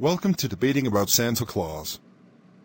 Welcome to Debating About Santa Claus.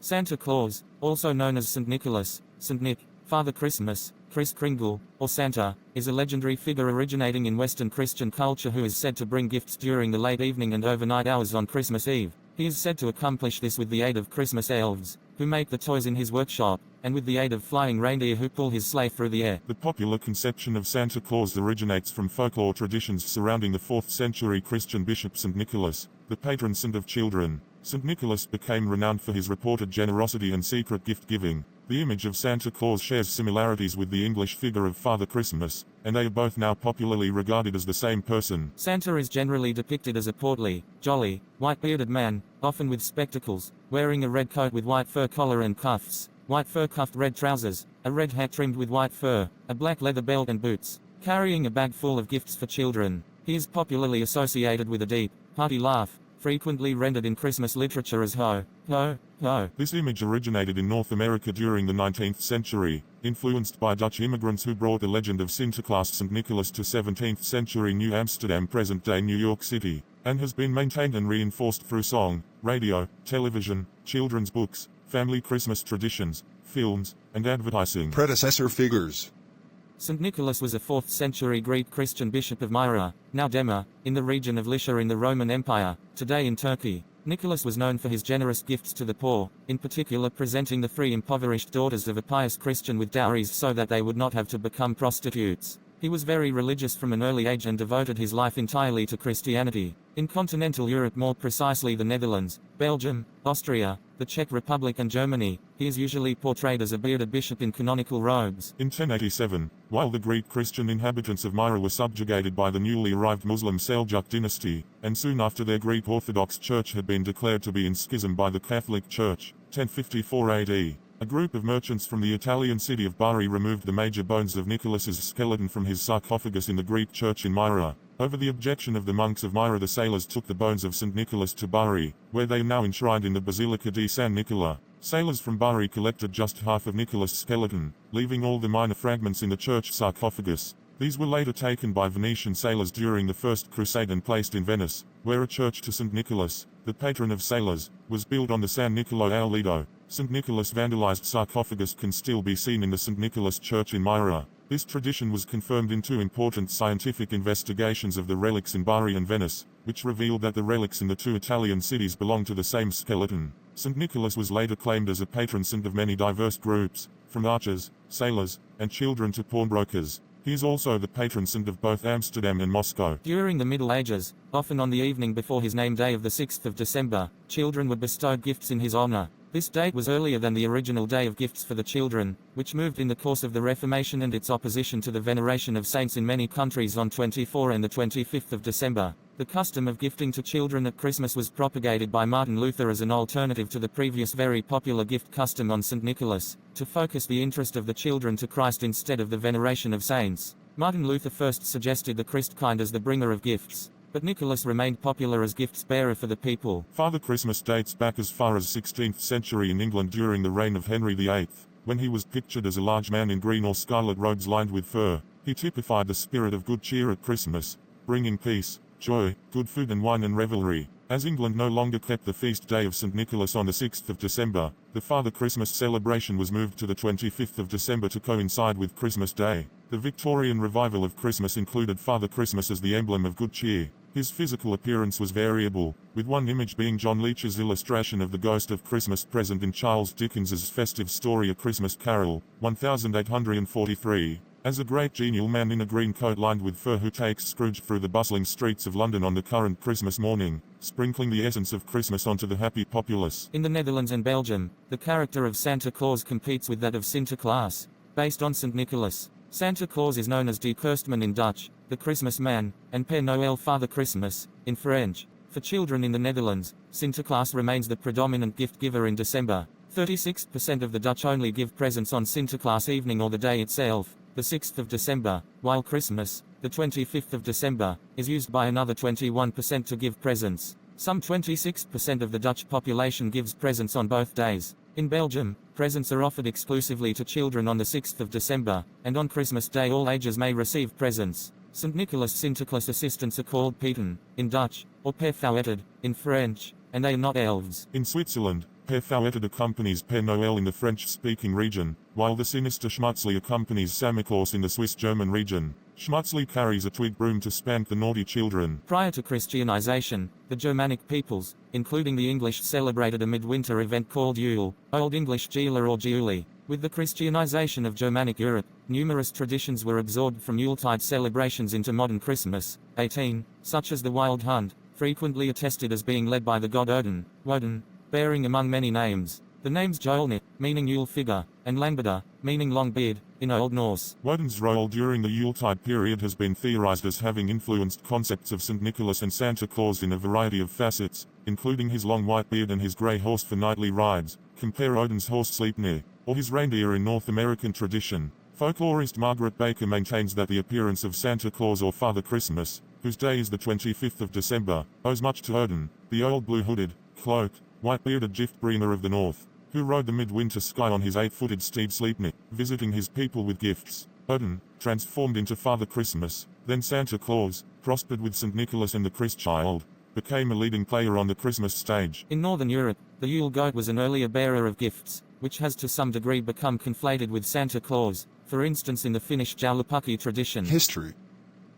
Santa Claus, also known as St. Nicholas, St. Nick, Father Christmas, Kris Kringle, or Santa, is a legendary figure originating in Western Christian culture who is said to bring gifts during the late evening and overnight hours on Christmas Eve. He is said to accomplish this with the aid of Christmas elves, who make the toys in his workshop, and with the aid of flying reindeer who pull his sleigh through the air. The popular conception of Santa Claus originates from folklore traditions surrounding the 4th century Christian bishop St. Nicholas, the patron saint of children. St. Nicholas became renowned for his reported generosity and secret gift-giving. The image of Santa Claus shares similarities with the English figure of Father Christmas, and they are both now popularly regarded as the same person. Santa is generally depicted as a portly, jolly, white-bearded man, often with spectacles, wearing a red coat with white fur collar and cuffs, white fur-cuffed red trousers, a red hat trimmed with white fur, a black leather belt and boots, carrying a bag full of gifts for children. He is popularly associated with a deep, hearty laugh, frequently rendered in Christmas literature as ho, ho, ho. This image originated in North America during the 19th century, influenced by Dutch immigrants who brought the legend of Sinterklaas St. Nicholas to 17th century New Amsterdam, present-day New York City, and has been maintained and reinforced through song, radio, television, children's books, family Christmas traditions, films, and advertising. Predecessor figures. St. Nicholas was a 4th century Greek Christian bishop of Myra, now Dema, in the region of Lycia in the Roman Empire, today in Turkey. Nicholas was known for his generous gifts to the poor, in particular presenting the 3 impoverished daughters of a pious Christian with dowries so that they would not have to become prostitutes. He was very religious from an early age and devoted his life entirely to Christianity. In continental Europe, more precisely the Netherlands, Belgium, Austria, the Czech Republic and Germany, he is usually portrayed as a bearded bishop in canonical robes. In 1087, while the Greek Christian inhabitants of Myra were subjugated by the newly arrived Muslim Seljuk dynasty, and soon after their Greek Orthodox Church had been declared to be in schism by the Catholic Church, 1054 AD, a group of merchants from the Italian city of Bari removed the major bones of Nicholas's skeleton from his sarcophagus in the Greek church in Myra. Over the objection of the monks of Myra, the sailors took the bones of St. Nicholas to Bari, where they are now enshrined in the Basilica di San Nicola. Sailors from Bari collected just half of Nicholas' skeleton, leaving all the minor fragments in the church sarcophagus. These were later taken by Venetian sailors during the First Crusade and placed in Venice, where a church to St. Nicholas, the patron of sailors, was built on the San Nicolo al Lido. St. Nicholas' vandalized sarcophagus can still be seen in the St. Nicholas Church in Myra. This tradition was confirmed in 2 important scientific investigations of the relics in Bari and Venice, which revealed that the relics in the 2 Italian cities belong to the same skeleton. St. Nicholas was later claimed as a patron saint of many diverse groups, from archers, sailors, and children to pawnbrokers. He is also the patron saint of both Amsterdam and Moscow. During the Middle Ages, often on the evening before his name day of the 6th of December, children were bestowed gifts in his honor. This date was earlier than the original Day of Gifts for the Children, which moved in the course of the Reformation and its opposition to the veneration of saints in many countries on 24 and the 25th of December. The custom of gifting to children at Christmas was propagated by Martin Luther as an alternative to the previous very popular gift custom on St. Nicholas, to focus the interest of the children to Christ instead of the veneration of saints. Martin Luther first suggested the Christkind as the bringer of gifts, but Nicholas remained popular as gifts bearer for the people. Father Christmas dates back as far as 16th century in England during the reign of Henry VIII, when he was pictured as a large man in green or scarlet robes lined with fur. He typified the spirit of good cheer at Christmas, bringing peace, joy, good food and wine and revelry. As England no longer kept the feast day of St. Nicholas on the 6th of December, the Father Christmas celebration was moved to the 25th of December to coincide with Christmas Day. The Victorian revival of Christmas included Father Christmas as the emblem of good cheer. His physical appearance was variable, with one image being John Leech's illustration of the ghost of Christmas present in Charles Dickens's festive story A Christmas Carol, 1843. As a great genial man in a green coat lined with fur who takes Scrooge through the bustling streets of London on the current Christmas morning, sprinkling the essence of Christmas onto the happy populace. In the Netherlands and Belgium, the character of Santa Claus competes with that of Sinterklaas, based on St. Nicholas. Santa Claus is known as De Kerstman in Dutch, the Christmas man, and Père Noël Father Christmas, in French. For children in the Netherlands, Sinterklaas remains the predominant gift giver in December. 36% of the Dutch only give presents on Sinterklaas evening or the day itself, the 6th of December, while Christmas, the 25th of December, is used by another 21% to give presents. Some 26% of the Dutch population gives presents on both days. In Belgium, presents are offered exclusively to children on the 6th of December, and on Christmas Day all ages may receive presents. St. Nicholas Sinterklaas assistants are called Pieten, in Dutch, or Père Fouetted, in French. and they are not elves. In Switzerland, Père Fouettard accompanies Père Noël in the French-speaking region, while the sinister Schmutzli accompanies Santa Claus in the Swiss-German region. Schmutzli carries a twig broom to spank the naughty children. Prior to Christianization, the Germanic peoples, including the English, celebrated a midwinter event called Yule, Old English Gila or Giuli. With the Christianization of Germanic Europe, numerous traditions were absorbed from Yuletide celebrations into modern Christmas. 18, such as the Wild Hunt, frequently attested as being led by the god Odin, Woden, bearing among many names, the names Jolnir, meaning Yule figure, and Langbida, meaning long beard, in Old Norse. Woden's role during the Yuletide period has been theorized as having influenced concepts of St. Nicholas and Santa Claus in a variety of facets, including his long white beard and his grey horse for nightly rides, compare Odin's horse Sleipnir, or his reindeer in North American tradition. Folklorist Margaret Baker maintains that the appearance of Santa Claus or Father Christmas, whose day is the 25th of December, owes much to Odin, the old blue-hooded, cloaked, white-bearded gift-bringer of the north, who rode the midwinter sky on his 8-footed steed Sleipnir, visiting his people with gifts. Odin, transformed into Father Christmas, then Santa Claus, prospered with St. Nicholas and the Christ Child, became a leading player on the Christmas stage. In Northern Europe, the Yule goat was an earlier bearer of gifts, which has to some degree become conflated with Santa Claus, for instance in the Finnish Joulupukki tradition. History.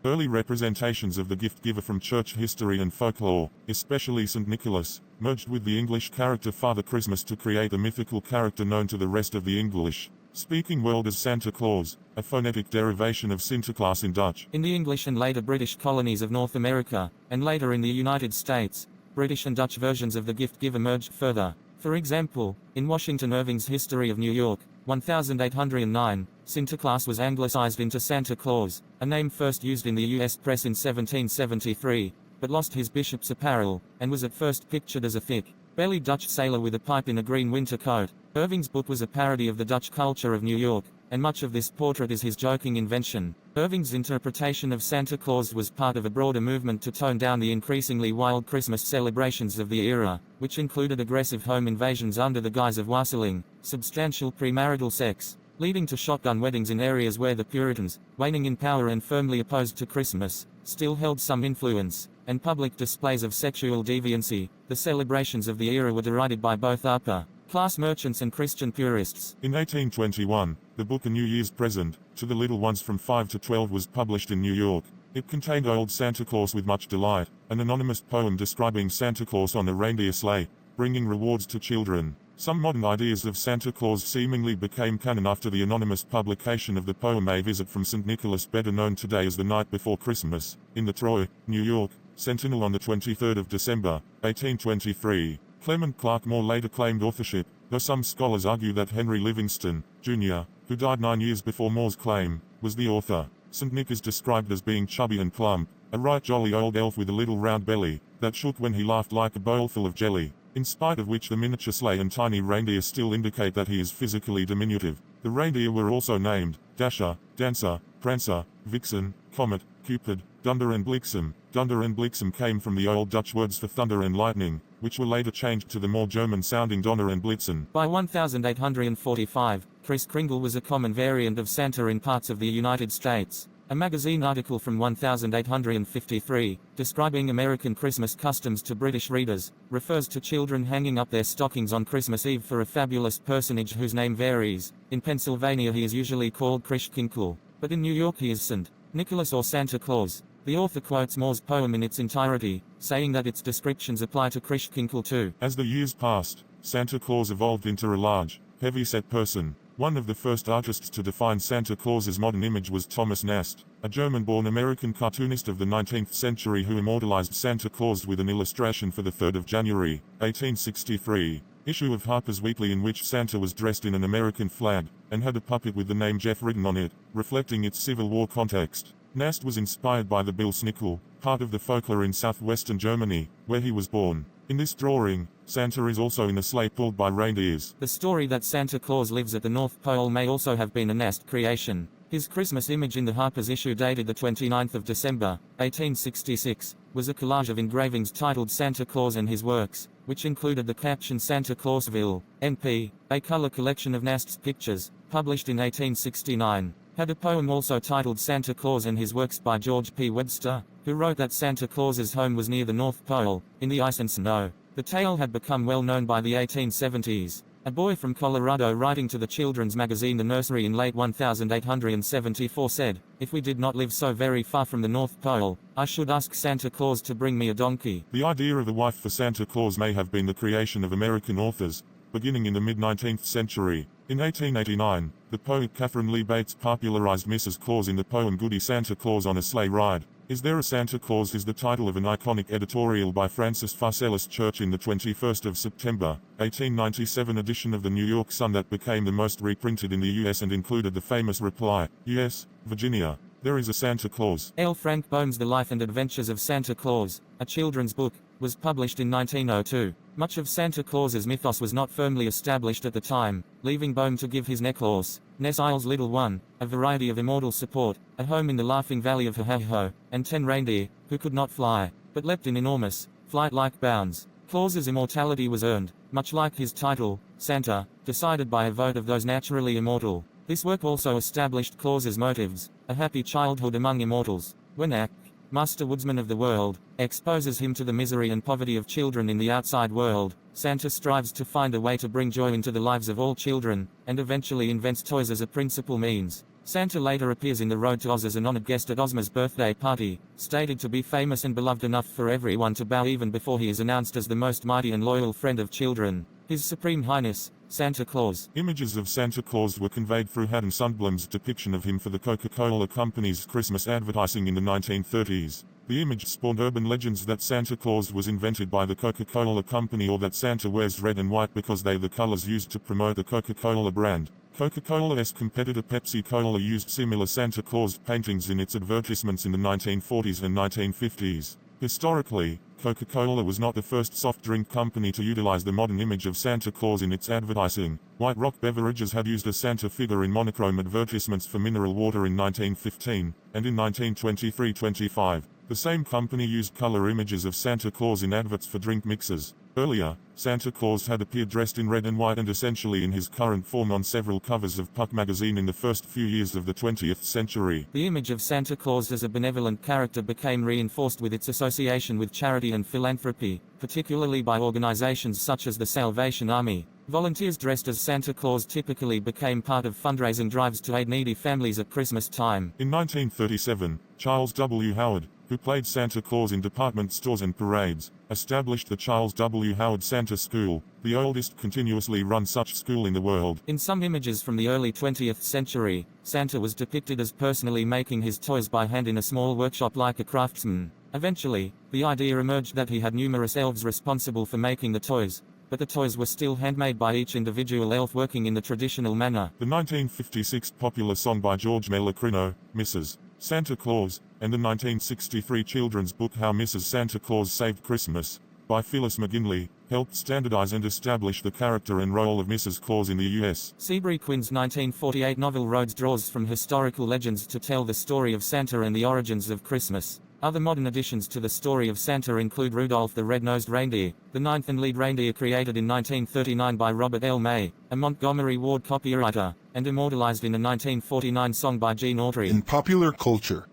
Early representations of the gift giver from church history and folklore, especially St. Nicholas, merged with the English character Father Christmas to create a mythical character known to the rest of the English-speaking world as Santa Claus, a phonetic derivation of Sinterklaas in Dutch. In the English and later British colonies of North America, and later in the United States, British and Dutch versions of the gift giver merged further. For example, in Washington Irving's History of New York, 1809, Sinterklaas was anglicized into Santa Claus, a name first used in the U.S. press in 1773, but lost his bishop's apparel, and was at first pictured as a thick-bellied Dutch sailor with a pipe in a green winter coat. Irving's book was a parody of the Dutch culture of New York, and much of this portrait is his joking invention. Irving's interpretation of Santa Claus was part of a broader movement to tone down the increasingly wild Christmas celebrations of the era, which included aggressive home invasions under the guise of wassailing, substantial premarital sex, leading to shotgun weddings in areas where the Puritans, waning in power and firmly opposed to Christmas, still held some influence, and public displays of sexual deviancy. The celebrations of the era were derided by both upper-class merchants and Christian purists. In 1821, the book A New Year's Present, to the little ones from 5 to 12 was published in New York. It contained Old Santa Claus with much delight, an anonymous poem describing Santa Claus on a reindeer sleigh, bringing rewards to children. Some modern ideas of Santa Claus seemingly became canon after the anonymous publication of the poem A Visit from St. Nicholas, better known today as The Night Before Christmas, in the Troy, New York, Sentinel on the 23rd of December, 1823. Clement Clarke Moore later claimed authorship, though some scholars argue that Henry Livingston, Jr., who died 9 years before Moore's claim, was the author. St. Nick is described as being chubby and plump, a right jolly old elf with a little round belly, that shook when he laughed like a bowlful of jelly, in spite of which the miniature sleigh and tiny reindeer still indicate that he is physically diminutive. The reindeer were also named Dasher, Dancer, Prancer, Vixen, Comet, Cupid, Dunder and Bliksem. Dunder and Bliksem came from the old Dutch words for thunder and lightning, which were later changed to the more German-sounding Donner and Blitzen. By 1845, Kris Kringle was a common variant of Santa in parts of the United States. A magazine article from 1853, describing American Christmas customs to British readers, refers to children hanging up their stockings on Christmas Eve for a fabulous personage whose name varies. In Pennsylvania he is usually called Christkinkle, but in New York he is St. Nicholas or Santa Claus. The author quotes Moore's poem in its entirety, saying that its descriptions apply to Christkinkle too. As the years passed, Santa Claus evolved into a large, heavy-set person. One of the first artists to define Santa Claus's modern image was Thomas Nast, a German-born American cartoonist of the 19th century who immortalized Santa Claus with an illustration for the 3rd of January, 1863, issue of Harper's Weekly in which Santa was dressed in an American flag, and had a puppet with the name Jeff written on it, reflecting its Civil War context. Nast was inspired by the Bilsnickel, part of the folklore in southwestern Germany, where he was born. In this drawing, Santa is also in a sleigh pulled by reindeers. The story that Santa Claus lives at the North Pole may also have been a Nast creation. His Christmas image in the Harper's issue dated the 29th of December, 1866, was a collage of engravings titled Santa Claus and His Works, which included the caption Santa Clausville, NP, a color collection of Nast's pictures, published in 1869. Had a poem also titled Santa Claus and His Works by George P. Webster, who wrote that Santa Claus's home was near the North Pole, in the ice and snow. The tale had become well known by the 1870s. A boy from Colorado writing to the children's magazine The Nursery in late 1874 said, "If we did not live so very far from the North Pole, I should ask Santa Claus to bring me a donkey." The idea of a wife for Santa Claus may have been the creation of American authors, beginning in the mid-19th century. In 1889, the poet Catherine Lee Bates popularized Mrs. Claus in the poem Goody Santa Claus on a Sleigh Ride. Is There a Santa Claus is the title of an iconic editorial by Francis Pharcellus Church in the 21st of September, 1897 edition of the New York Sun that became the most reprinted in the U.S. and included the famous reply, "Yes, Virginia, there is a Santa Claus." L. Frank Baum's The Life and Adventures of Santa Claus, a children's book, was published in 1902. Much of Santa Claus's mythos was not firmly established at the time, leaving Baum to give his Necklaus, Ness Isle's Little One, a variety of immortal support, a home in the Laughing Valley of Ho-Ho-Ho, and 10 reindeer, who could not fly, but leapt in enormous, flight-like bounds. Claus's immortality was earned, much like his title, Santa, decided by a vote of those naturally immortal. This work also established Claus's motives, a happy childhood among immortals. When Ak, Master Woodsman of the world, exposes him to the misery and poverty of children in the outside world, Santa strives to find a way to bring joy into the lives of all children, and eventually invents toys as a principal means. Santa later appears in The Road to Oz as an honored guest at Ozma's birthday party, stated to be famous and beloved enough for everyone to bow even before he is announced as the most mighty and loyal friend of children. His Supreme Highness, Santa Claus. Images of Santa Claus were conveyed through Haddon Sundblom's depiction of him for the Coca-Cola Company's Christmas advertising in the 1930s. The image spawned urban legends that Santa Claus was invented by the Coca-Cola Company or that Santa wears red and white because they're the colors used to promote the Coca-Cola brand. Coca-Cola's competitor Pepsi-Cola used similar Santa Claus paintings in its advertisements in the 1940s and 1950s. Historically, Coca-Cola was not the first soft drink company to utilize the modern image of Santa Claus in its advertising. White Rock Beverages had used a Santa figure in monochrome advertisements for mineral water in 1915, and in 1923-25, the same company used color images of Santa Claus in adverts for drink mixes. Earlier, Santa Claus had appeared dressed in red and white and essentially in his current form on several covers of Puck magazine in the first few years of the 20th century. The image of Santa Claus as a benevolent character became reinforced with its association with charity and philanthropy, particularly by organizations such as the Salvation Army. Volunteers dressed as Santa Claus typically became part of fundraising drives to aid needy families at Christmas time. In 1937, Charles W. Howard, who played Santa Claus in department stores and parades, established the Charles W. Howard Santa School, the oldest continuously run such school in the world. In some images from the early 20th century, Santa was depicted as personally making his toys by hand in a small workshop like a craftsman. Eventually, the idea emerged that he had numerous elves responsible for making the toys, but the toys were still handmade by each individual elf working in the traditional manner. The 1956 popular song by George Melocrino, Mrs. Santa Claus, and the 1963 children's book How Mrs. Santa Claus Saved Christmas, by Phyllis McGinley, helped standardize and establish the character and role of Mrs. Claus in the U.S. Seabury Quinn's 1948 novel Rhodes draws from historical legends to tell the story of Santa and the origins of Christmas. Other modern additions to the story of Santa include Rudolph the Red-Nosed Reindeer, the ninth and lead reindeer created in 1939 by Robert L. May, a Montgomery Ward copywriter, and immortalized in a 1949 song by Gene Autry. In popular culture,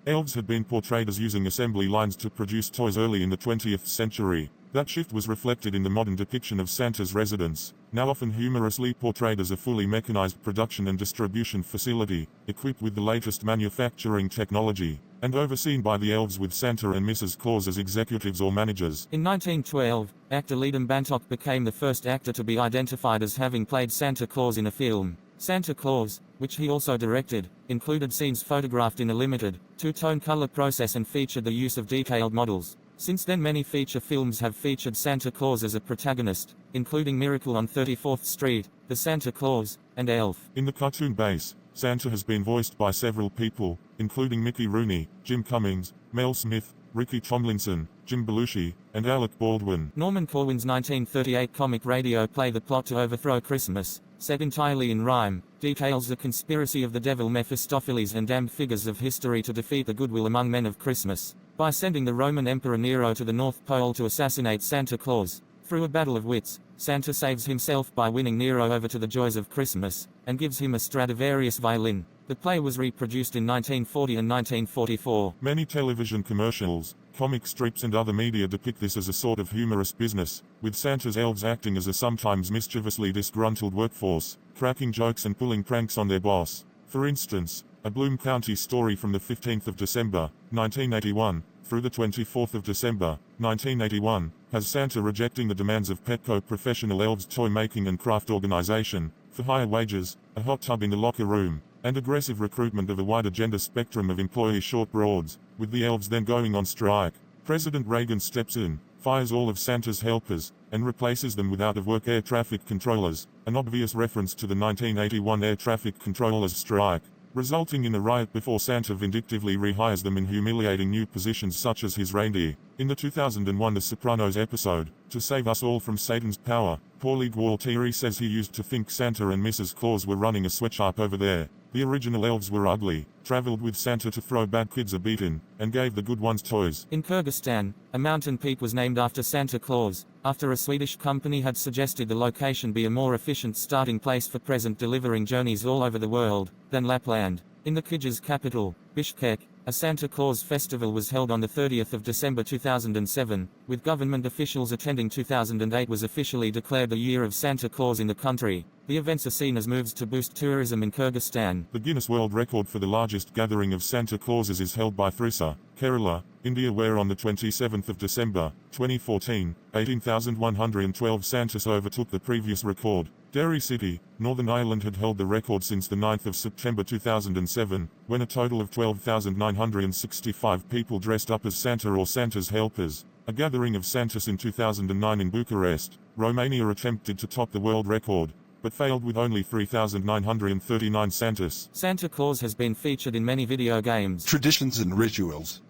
Elves had been portrayed as using assembly lines to produce toys early in the 20th century. That shift was reflected in the modern depiction of Santa's residence, now often humorously portrayed as a fully mechanized production and distribution facility, equipped with the latest manufacturing technology, and overseen by the elves with Santa and Mrs. Claus as executives or managers. In 1912, actor Leadham Bantock became the first actor to be identified as having played Santa Claus in a film. Santa Claus, which he also directed, included scenes photographed in a limited, two-tone color process and featured the use of detailed models. Since then many feature films have featured Santa Claus as a protagonist, including Miracle on 34th Street, The Santa Claus, and Elf. In the cartoon base, Santa has been voiced by several people, including Mickey Rooney, Jim Cummings, Mel Smith, Ricky Tomlinson, Jim Belushi, and Alec Baldwin. Norman Corwin's 1938 comic radio play The Plot to Overthrow Christmas, set entirely in rhyme, details the conspiracy of the devil Mephistopheles and damned figures of history to defeat the goodwill among men of Christmas, by sending the Roman Emperor Nero to the North Pole to assassinate Santa Claus. Through a battle of wits, Santa saves himself by winning Nero over to the joys of Christmas, and gives him a Stradivarius violin. The play was reproduced in 1940 and 1944. Many television commercials, Comic strips and other media depict this as a sort of humorous business, with Santa's elves acting as a sometimes mischievously disgruntled workforce, cracking jokes and pulling pranks on their boss. For instance, a Bloom County story from the 15th of December, 1981, through the 24th of December, 1981, has Santa rejecting the demands of Petco Professional Elves Toy Making and Craft Organization, for higher wages, a hot tub in the locker room, and aggressive recruitment of a wider gender spectrum of employee short broads, with the elves then going on strike. President Reagan steps in, fires all of Santa's helpers, and replaces them with out-of-work air traffic controllers, an obvious reference to the 1981 air traffic controllers strike, resulting in a riot before Santa vindictively rehires them in humiliating new positions such as his reindeer. In the 2001 The Sopranos episode, To Save Us All from Satan's Power, Paulie Gualtieri says he used to think Santa and Mrs. Claus were running a sweatshop over there. The original elves were ugly, traveled with Santa to throw bad kids a beating, and gave the good ones toys. In Kyrgyzstan, a mountain peak was named after Santa Claus, after a Swedish company had suggested the location be a more efficient starting place for present delivering journeys all over the world than Lapland. In the Kyrgyz capital, Bishkek, a Santa Claus festival was held on the 30th of December 2007, with government officials attending. 2008 was officially declared the Year of Santa Claus in the country. The events are seen as moves to boost tourism in Kyrgyzstan. The Guinness World Record for the largest gathering of Santa Clauses is held by Thrissur, Kerala, India, where on the 27th of December, 2014, 18,112 Santas overtook the previous record. Derry City, Northern Ireland had held the record since the 9th of September 2007, when a total of 12,965 people dressed up as Santa or Santa's helpers. A gathering of Santas in 2009 in Bucharest, Romania attempted to top the world record, but failed with only 3,939 Santas. Santa Claus has been featured in many video games. Traditions and rituals.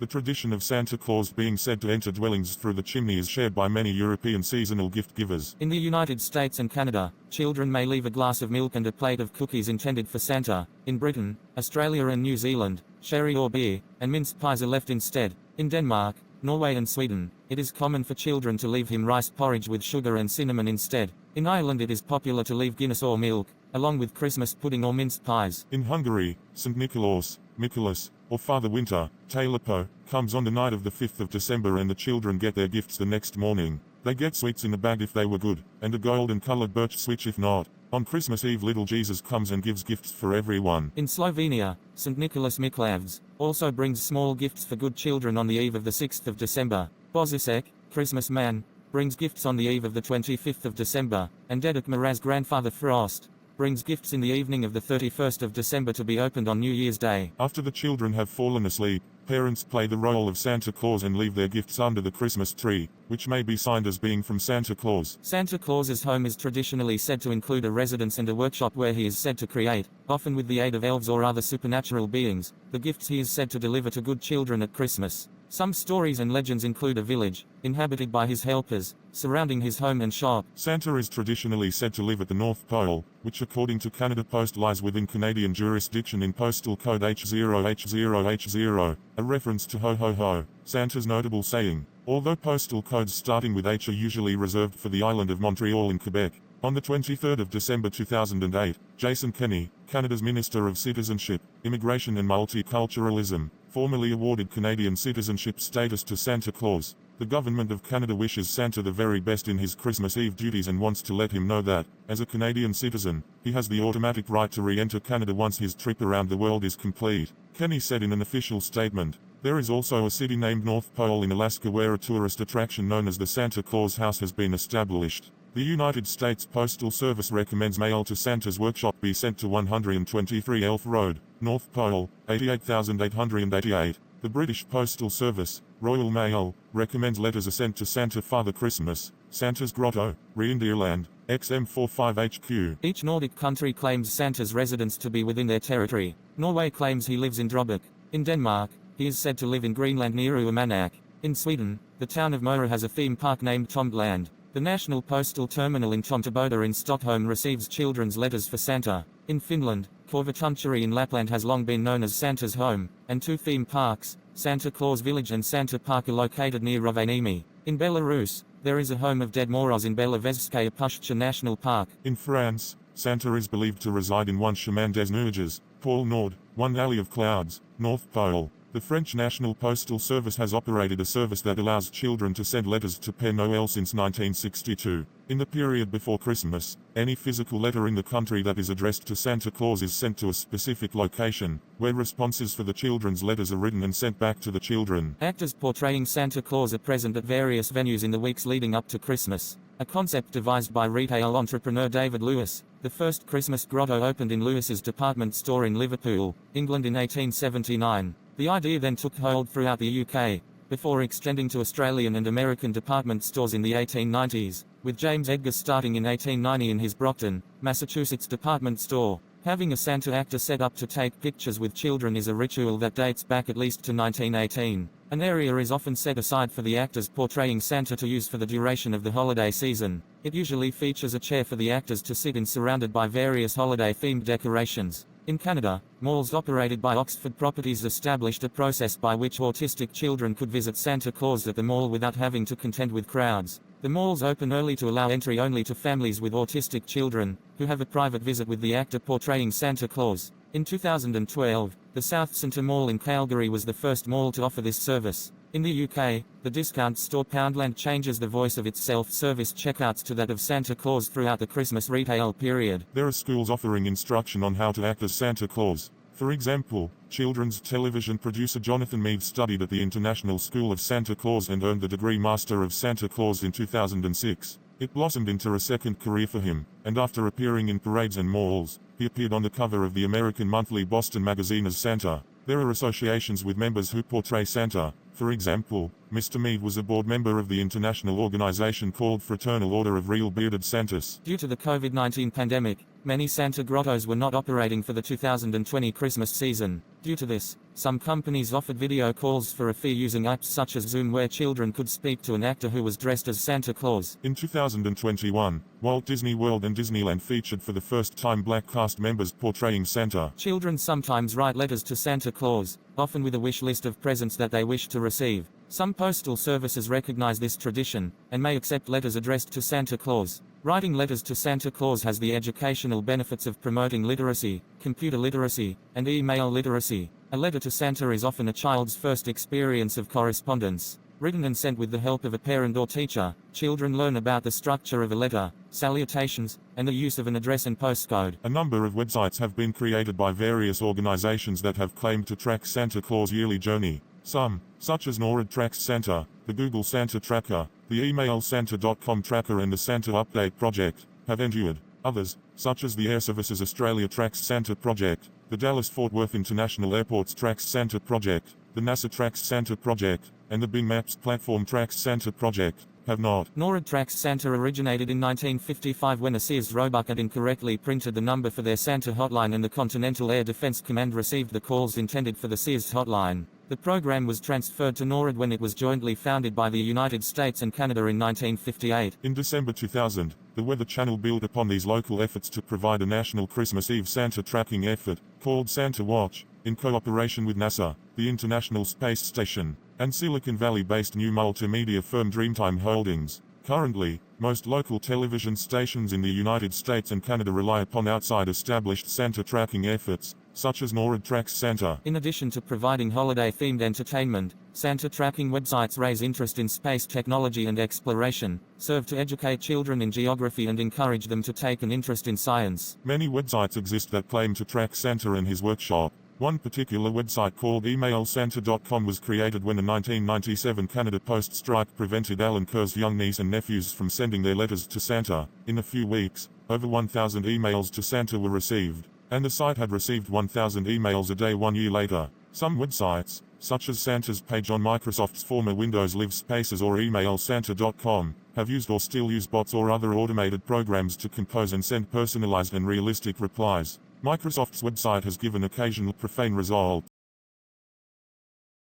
The tradition of Santa Claus being said to enter dwellings through the chimney is shared by many European seasonal gift givers. In the United States and Canada, children may leave a glass of milk and a plate of cookies intended for Santa. In Britain, Australia and New Zealand, sherry or beer, and minced pies are left instead. In Denmark, Norway and Sweden, it is common for children to leave him rice porridge with sugar and cinnamon instead. In Ireland it is popular to leave Guinness or milk, along with Christmas pudding or minced pies. In Hungary, St. Nicholas, Nicholas, or Father Winter, Talipo, comes on the night of the 5th of December and the children get their gifts the next morning. They get sweets in a bag if they were good, and a golden-colored birch switch if not. On Christmas Eve little Jesus comes and gives gifts for everyone. In Slovenia, St. Nicholas Miklavs also brings small gifts for good children on the eve of the 6th of December. Božíšek, Christmas man, brings gifts on the eve of the 25th of December, and Dedek Mraz Grandfather Frost brings gifts in the evening of the 31st of December to be opened on New Year's Day. After the children have fallen asleep, parents play the role of Santa Claus and leave their gifts under the Christmas tree, which may be signed as being from Santa Claus. Santa Claus's home is traditionally said to include a residence and a workshop where he is said to create, often with the aid of elves or other supernatural beings, the gifts he is said to deliver to good children at Christmas. Some stories and legends include a village, inhabited by his helpers, surrounding his home and shop. Santa is traditionally said to live at the North Pole, which according to Canada Post lies within Canadian jurisdiction in postal code H0H0H0, a reference to ho ho ho, Santa's notable saying, although postal codes starting with H are usually reserved for the island of Montreal in Quebec. On the 23rd of December 2008, Jason Kenney, Canada's Minister of Citizenship, Immigration and Multiculturalism, formally awarded Canadian citizenship status to Santa Claus. The Government of Canada wishes Santa the very best in his Christmas Eve duties and wants to let him know that, as a Canadian citizen, he has the automatic right to re-enter Canada once his trip around the world is complete. Kenney said in an official statement, there is also a city named North Pole in Alaska where a tourist attraction known as the Santa Claus House has been established. The United States Postal Service recommends mail to Santa's workshop be sent to 123 Elf Road, North Pole, 88,888. The British Postal Service, Royal Mail, recommends letters are sent to Santa Father Christmas, Santa's Grotto, Reindeerland, XM45HQ. Each Nordic country claims Santa's residence to be within their territory. Norway claims he lives in Drøbak. In Denmark, he is said to live in Greenland near Uummannaq. In Sweden, the town of Mora has a theme park named Tomtland. The National Postal Terminal in Tomteboda in Stockholm receives children's letters for Santa. In Finland, Korvatunturi in Lapland has long been known as Santa's home, and two theme parks, Santa Claus Village and Santa Park, are located near Rovaniemi. In Belarus, there is a home of dead Moros in Belavezhskaya Pushcha National Park. In France, Santa is believed to reside in one Chemin des Neiges, Pôle Nord, one Alley of Clouds, North Pole. The French National Postal Service has operated a service that allows children to send letters to Père Noël since 1962. In the period before Christmas, any physical letter in the country that is addressed to Santa Claus is sent to a specific location, where responses for the children's letters are written and sent back to the children. Actors portraying Santa Claus are present at various venues in the weeks leading up to Christmas. A concept devised by retail entrepreneur David Lewis. The first Christmas grotto opened in Lewis's department store in Liverpool, England in 1879. The idea then took hold throughout the UK, before extending to Australian and American department stores in the 1890s, with James Edgar starting in 1890 in his Brockton, Massachusetts department store. Having a Santa actor set up to take pictures with children is a ritual that dates back at least to 1918. An area is often set aside for the actors portraying Santa to use for the duration of the holiday season. It usually features a chair for the actors to sit in surrounded by various holiday-themed decorations. In Canada, malls operated by Oxford Properties established a process by which autistic children could visit Santa Claus at the mall without having to contend with crowds. The malls open early to allow entry only to families with autistic children, who have a private visit with the actor portraying Santa Claus. In 2012, the South Centre Mall in Calgary was the first mall to offer this service. In the UK, the discount store Poundland changes the voice of its self-service checkouts to that of Santa Claus throughout the Christmas retail period. There are schools offering instruction on how to act as Santa Claus. For example, children's television producer Jonathan Meade studied at the International School of Santa Claus and earned the degree Master of Santa Claus in 2006. It blossomed into a second career for him, and after appearing in parades and malls, he appeared on the cover of the American monthly Boston magazine as Santa. There are associations with members who portray Santa. For example, Mr. Meade was a board member of the international organization called Fraternal Order of Real Bearded Santas. Due to the COVID-19 pandemic, many Santa grottos were not operating for the 2020 Christmas season. Due to this, some companies offered video calls for a fee using apps such as Zoom where children could speak to an actor who was dressed as Santa Claus. In 2021, Walt Disney World and Disneyland featured for the first time black cast members portraying Santa. Children sometimes write letters to Santa Claus, often with a wish list of presents that they wish to receive. Some postal services recognize this tradition, and may accept letters addressed to Santa Claus. Writing letters to Santa Claus has the educational benefits of promoting literacy, computer literacy, and email literacy. A letter to Santa is often a child's first experience of correspondence. Written and sent with the help of a parent or teacher, children learn about the structure of a letter, salutations, and the use of an address and postcode. A number of websites have been created by various organizations that have claimed to track Santa Claus' yearly journey. Some, such as NORAD Tracks Santa, the Google Santa Tracker, the emailsanta.com tracker and the Santa Update Project, have endured. Others, such as the Air Services Australia Tracks Santa Project, the Dallas-Fort Worth International Airports Tracks Santa Project, the NASA Tracks Santa Project, and the Bing Maps Platform Tracks Santa Project, have not. NORAD Tracks Santa originated in 1955 when a Sears Roebuck had incorrectly printed the number for their Santa hotline and the Continental Air Defense Command received the calls intended for the Sears hotline. The program was transferred to NORAD when it was jointly founded by the United States and Canada in 1958. In December 2000, the Weather Channel built upon these local efforts to provide a national Christmas Eve Santa tracking effort, called Santa Watch, in cooperation with NASA, the International Space Station, and Silicon Valley-based new multimedia firm Dreamtime Holdings. Currently, most local television stations in the United States and Canada rely upon outside established Santa tracking efforts, such as NORAD Tracks Santa. In addition to providing holiday-themed entertainment, Santa tracking websites raise interest in space technology and exploration, serve to educate children in geography and encourage them to take an interest in science. Many websites exist that claim to track Santa and his workshop. One particular website called emailsanta.com was created when the 1997 Canada Post strike prevented Alan Kerr's young niece and nephews from sending their letters to Santa. In a few weeks, over 1,000 emails to Santa were received, and the site had received 1,000 emails a day 1 year later. Some websites, such as Santa's page on Microsoft's former Windows Live Spaces or emailsanta.com, have used or still use bots or other automated programs to compose and send personalized and realistic replies. Microsoft's website has given occasional profane results.